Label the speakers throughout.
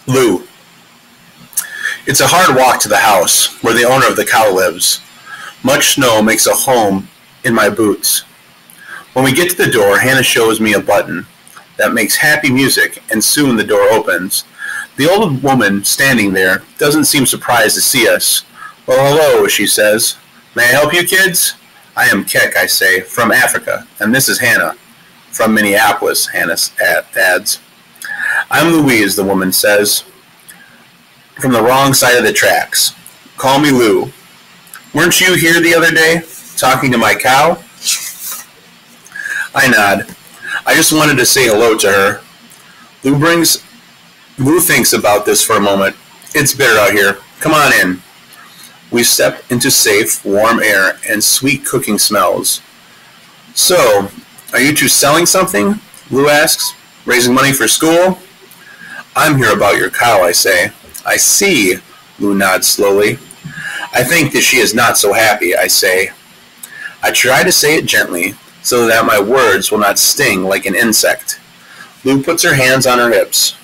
Speaker 1: Lou. It's a hard walk to the house where the owner of the cow lives. Much snow makes a home in my boots. When we get to the door, Hannah shows me a button that makes happy music, and soon the door opens. The old woman standing there doesn't seem surprised to see us. Well, hello, she says. May I help you, kids? I am Kek, I say, from Africa, and this is Hannah. From Minneapolis, Hannah adds. I'm Louise, the woman says. From the wrong side of the tracks. Call me Lou. Weren't you here the other day, talking to my cow? I nod. I just wanted to say hello to her. Lou thinks about this for a moment. It's bitter out here. Come on in. We step into safe, warm air and sweet cooking smells. So, are you two selling something? Lou asks. Raising money for school? I'm here about your cow, I say. I see, Lou nods slowly. I think that she is not so happy, I say. I try to say it gently, so that my words will not sting like an insect. Lou puts her hands on her hips.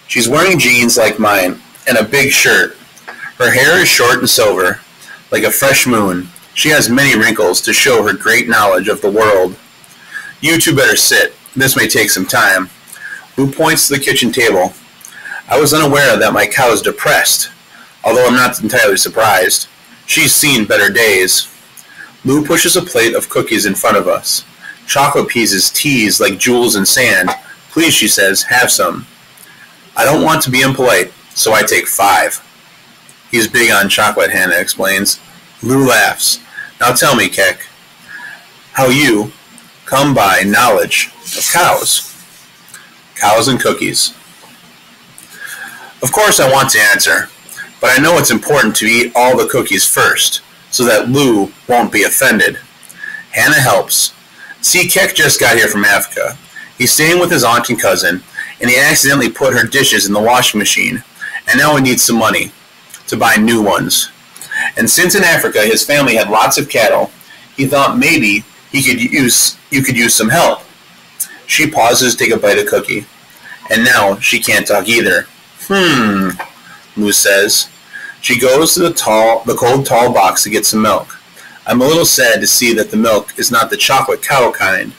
Speaker 1: She's wearing jeans like mine, and a big shirt. Her hair is short and silver, like a fresh moon. She has many wrinkles to show her great knowledge of the world. You two better sit. This may take some time. Lou points to the kitchen table. I was unaware that my cow is depressed, although I'm not entirely surprised. She's seen better days. Lou pushes a plate of cookies in front of us. Chocolate pieces tease like jewels in sand. Please, she says, have some. I don't want to be impolite, so I take 5. He's big on chocolate, Hannah explains. Lou laughs. Now tell me, Kek, how you come by knowledge of cows. Cows and cookies. Of course I want to answer, but I know it's important to eat all the cookies first, so that Lou won't be offended. Hannah helps. See, Kek just got here from Africa. He's staying with his aunt and cousin, and he accidentally put her dishes in the washing machine, and now he needs some money to buy new ones. And since in Africa his family had lots of cattle, he thought maybe you could use some help. She pauses to take a bite of cookie, and now she can't talk either. Lou says. She goes to the cold tall box to get some milk. I'm a little sad to see that the milk is not the chocolate cow kind.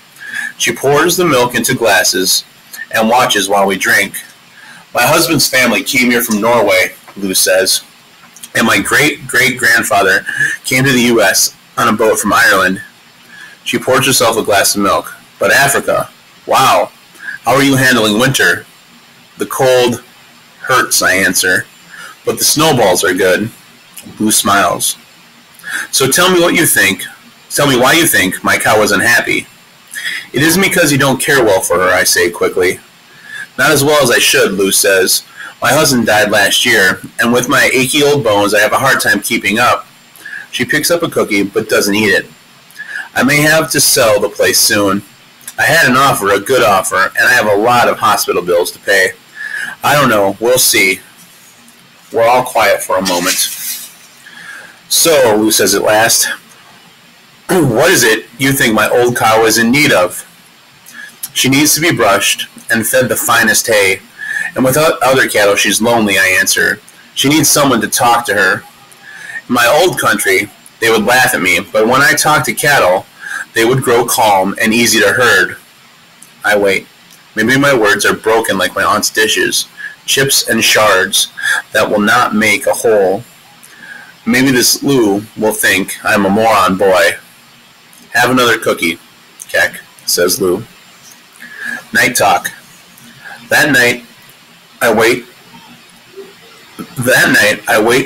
Speaker 1: She pours the milk into glasses and watches while we drink. My husband's family came here from Norway, Lou says, and my great-great-grandfather came to the U.S. on a boat from Ireland. She pours herself a glass of milk. But Africa, wow, how are you handling winter? The cold hurts, I answer, but the snowballs are good. Lou smiles. So tell me what you think. Tell me why you think my cow was unhappy. It isn't because you don't care well for her, I say quickly. Not as well as I should, Lou says. My husband died last year, and with my achy old bones, I have a hard time keeping up. She picks up a cookie, but doesn't eat it. I may have to sell the place soon. I had an offer, a good offer, and I have a lot of hospital bills to pay. I don't know. We'll see. We're all quiet for a moment. So, Lou says at last, what is it you think my old cow is in need of? She needs to be brushed and fed the finest hay, and without other cattle she's lonely, I answer. She needs someone to talk to her. In my old country, they would laugh at me, but when I talk to cattle, they would grow calm and easy to herd. I wait. Maybe my words are broken like my aunt's dishes, chips and shards that will not make a whole. Maybe this Lou will think I'm a moron boy. Have another cookie, Kek, says Lou. Night talk. That night, I wait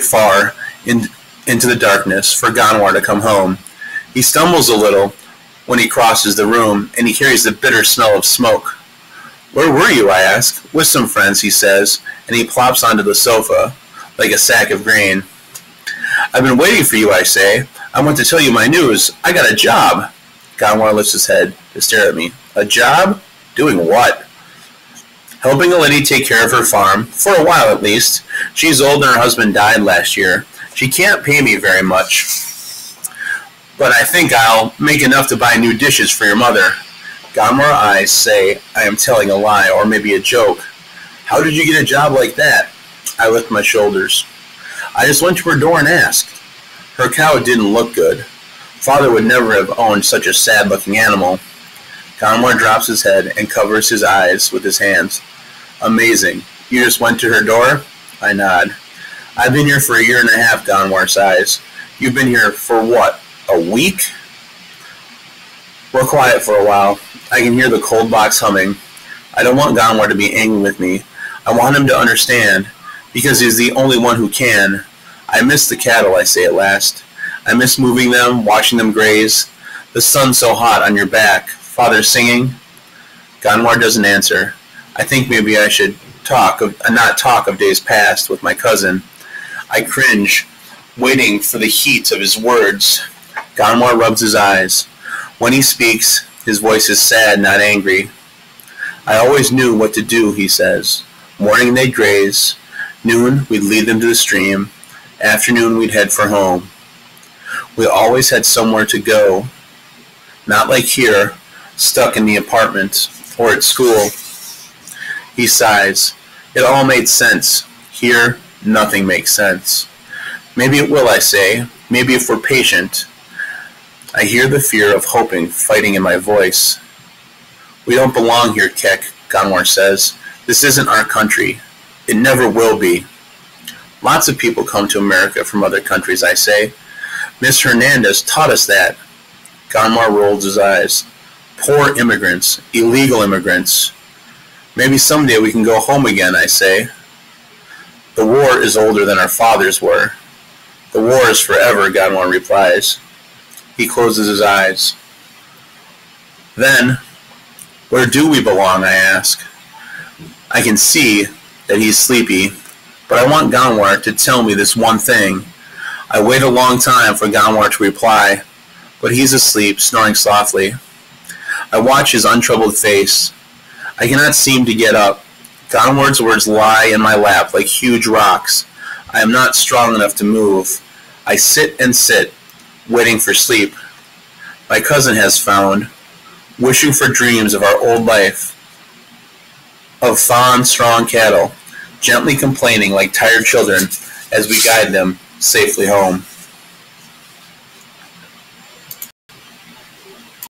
Speaker 1: far into the darkness for Ganwar to come home. He stumbles a little when he crosses the room, and he carries the bitter smell of smoke. Where were you, I ask. With some friends, he says, and he plops onto the sofa like a sack of grain. I've been waiting for you, I say. I want to tell you my news. I got a job. Ganwar lifts his head to stare at me. A job? Doing what? Helping a lady take care of her farm, for a while at least. She's old and her husband died last year. She can't pay me very much, but I think I'll make enough to buy new dishes for your mother. Ganwar, I say I am telling a lie, or maybe a joke. How did you get a job like that? I lift my shoulders. I just went to her door and asked. Her cow didn't look good. Father would never have owned such a sad-looking animal. Gonwar drops his head and covers his eyes with his hands. Amazing. You just went to her door? I nod. I've been here for 1.5 years, Gonwar sighs. You've been here for what, a week? We're quiet for a while. I can hear the cold box humming. I don't want Gonwar to be angry with me. I want him to understand, because he's the only one who can. I miss the cattle, I say at last. I miss moving them, watching them graze. The sun's so hot on your back. Father singing. Gonwar doesn't answer. I think maybe I should not talk of days past with my cousin. I cringe, waiting for the heat of his words. Gonwar rubs his eyes. When he speaks, his voice is sad, not angry. I always knew what to do, he says. Morning they'd graze. Noon we'd lead them to the stream. Afternoon we'd head for home. We always had somewhere to go. Not like here, stuck in the apartment or at school. He sighs. It all made sense. Here, nothing makes sense. Maybe it will, I say. Maybe if we're patient. I hear the fear of hoping fighting in my voice. We don't belong here, Keck, Gonwar says. This isn't our country. It never will be. Lots of people come to America from other countries, I say. Miss Hernandez taught us that. Gonwar rolls his eyes. Poor immigrants, illegal immigrants. Maybe someday we can go home again, I say. The war is older than our fathers were. The war is forever, Gonwar replies. He closes his eyes. Then, where do we belong, I ask. I can see that he's sleepy, but I want Gonwar to tell me this one thing. I wait a long time for Gonwar to reply, but he's asleep, snoring softly. I watch his untroubled face. I cannot seem to get up. Gonwar's words lie in my lap like huge rocks. I am not strong enough to move. I sit and sit, waiting for sleep. My cousin has found, wishing for dreams of our old life, of fond, strong cattle, gently complaining like tired children as we guide them safely home.